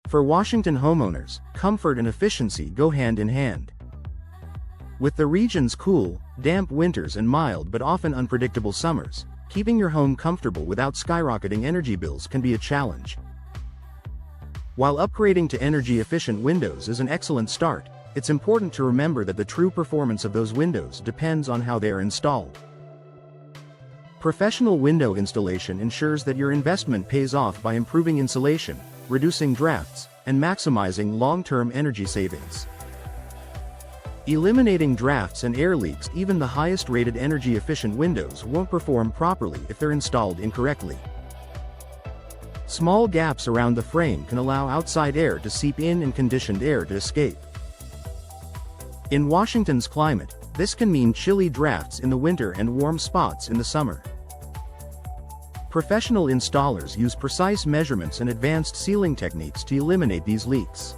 For Washington homeowners, comfort and efficiency go hand in hand. With the region's cool, damp winters and mild but often unpredictable summers, keeping your home comfortable without skyrocketing energy bills can be a challenge. While upgrading to energy-efficient windows is an excellent start, it's important to remember that the true performance of those windows depends on how they are installed. Professional window installation ensures that your investment pays off by improving insulation, reducing drafts, and maximizing long-term energy savings. Eliminating drafts and air leaks. Even the highest-rated energy-efficient windows won't perform properly if they're installed incorrectly. Small gaps around the frame can allow outside air to seep in and conditioned air to escape. In Washington's climate, this can mean chilly drafts in the winter and warm spots in the summer. Professional installers use precise measurements and advanced sealing techniques to eliminate these leaks.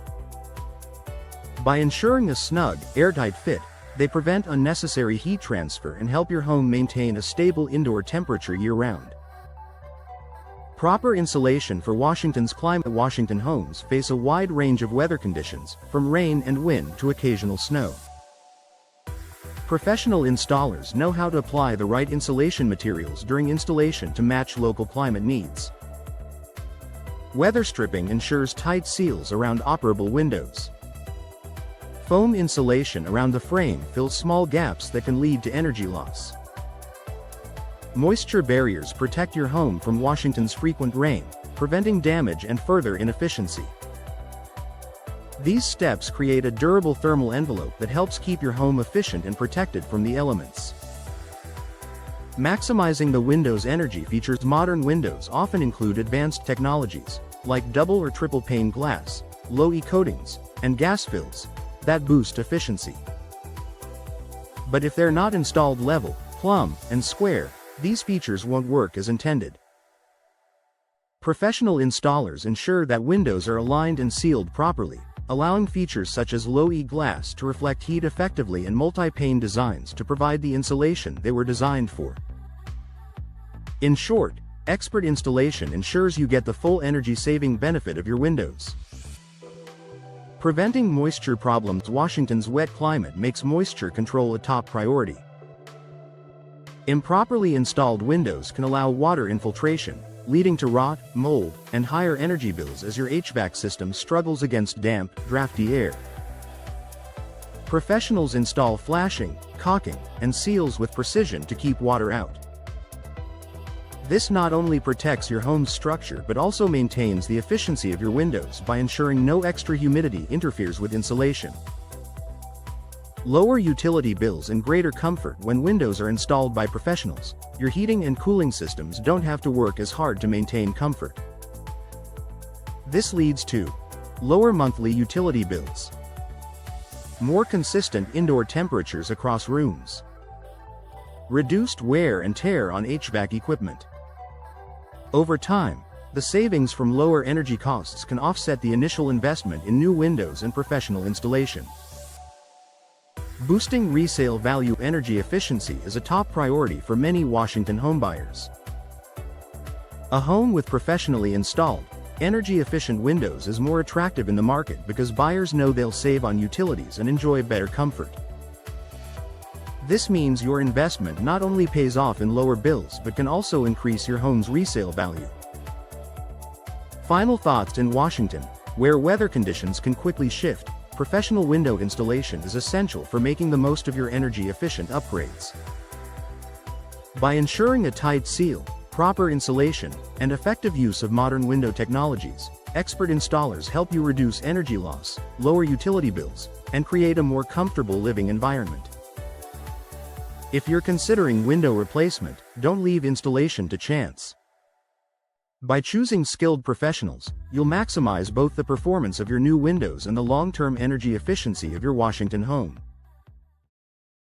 By ensuring a snug, airtight fit, they prevent unnecessary heat transfer and help your home maintain a stable indoor temperature year-round. Proper insulation for Washington's climate. Washington homes face a wide range of weather conditions, from rain and wind to occasional snow. Professional installers know how to apply the right insulation materials during installation to match local climate needs. Weather stripping ensures tight seals around operable windows. Foam insulation around the frame fills small gaps that can lead to energy loss. Moisture barriers protect your home from Washington's frequent rain, preventing damage and further inefficiency. These steps create a durable thermal envelope that helps keep your home efficient and protected from the elements. Maximizing the window's energy features. Modern windows often include advanced technologies, like double or triple pane glass, low-E coatings, and gas fills, that boost efficiency. But if they're not installed level, plumb, and square, these features won't work as intended. Professional installers ensure that windows are aligned and sealed properly, allowing features such as low-E glass to reflect heat effectively and multi-pane designs to provide the insulation they were designed for. In short, expert installation ensures you get the full energy-saving benefit of your windows. Preventing moisture problems. Washington's wet climate makes moisture control a top priority. Improperly installed windows can allow water infiltration, leading to rot, mold, and higher energy bills as your HVAC system struggles against damp, drafty air. Professionals install flashing, caulking, and seals with precision to keep water out. This not only protects your home's structure but also maintains the efficiency of your windows by ensuring no extra humidity interferes with insulation. Lower utility bills and greater comfort. When windows are installed by professionals, your heating and cooling systems don't have to work as hard to maintain comfort. This leads to lower monthly utility bills, more consistent indoor temperatures across rooms, reduced wear and tear on HVAC equipment. Over time, the savings from lower energy costs can offset the initial investment in new windows and professional installation. Boosting resale value. Energy efficiency is a top priority for many Washington homebuyers. A home with professionally installed, energy-efficient windows is more attractive in the market because buyers know they'll save on utilities and enjoy better comfort. This means your investment not only pays off in lower bills but can also increase your home's resale value. Final thoughts. In Washington, where weather conditions can quickly shift, professional window installation is essential for making the most of your energy-efficient upgrades. By ensuring a tight seal, proper insulation, and effective use of modern window technologies, expert installers help you reduce energy loss, lower utility bills, and create a more comfortable living environment. If you're considering window replacement, don't leave installation to chance. By choosing skilled professionals, you'll maximize both the performance of your new windows and the long-term energy efficiency of your Washington home.